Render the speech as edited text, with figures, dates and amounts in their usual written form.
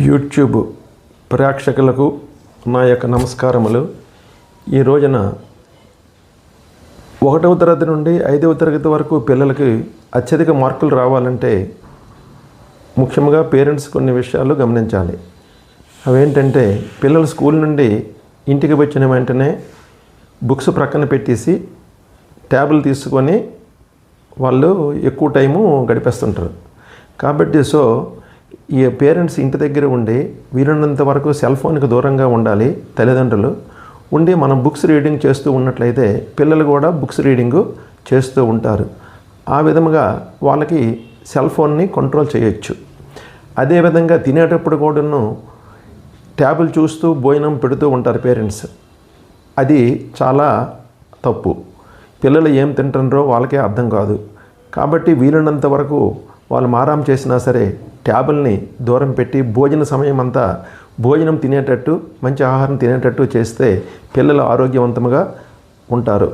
YouTube ప్రేక్షకులకు నా యొక్క నమస్కారములు. ఈ రోజున 1వ తరగతి నుండి 5వ తరగతి వరకు పిల్లలకి అత్యధిక మార్కులు రావాలంటే ముఖ్యంగా పేరెంట్స్ కొన్ని విషయాలు గమనించాలి. అవేంటంటే, పిల్లలు స్కూల్ నుండి ఇంటికి వచ్చిన వెంటనే బుక్స్ ప్రక్కన పెట్టేసి ట్యాబులు తీసుకొని వాళ్ళు ఎక్కువ టైము గడిపేస్తుంటారు. కాబట్టి ఈ పేరెంట్స్ ఇంటి దగ్గర ఉండి వీలున్నంత వరకు సెల్ ఫోన్కి దూరంగా ఉండాలి. తల్లిదండ్రులు ఉండి మనం బుక్స్ రీడింగ్ చేస్తూ ఉన్నట్లయితే పిల్లలు కూడా బుక్స్ రీడింగు చేస్తూ ఉంటారు. ఆ విధముగా వాళ్ళకి సెల్ ఫోన్ని కంట్రోల్ చేయొచ్చు. అదేవిధంగా తినేటప్పుడు కూడాను ట్యాబులు చూస్తూ భోజనం పెడుతూ ఉంటారు పేరెంట్స్. అది చాలా తప్పు. పిల్లలు ఏం తింటున్నారో వాళ్ళకే అర్థం కాదు. కాబట్టి వీలున్నంత వరకు వాళ్ళు మారాం చేసినా సరే ట్యాబుల్ని దూరం పెట్టి భోజన సమయం అంతా భోజనం తినేటట్టు, మంచి ఆహారం తినేటట్టు చేస్తే పిల్లలు ఆరోగ్యవంతంగా ఉంటారు.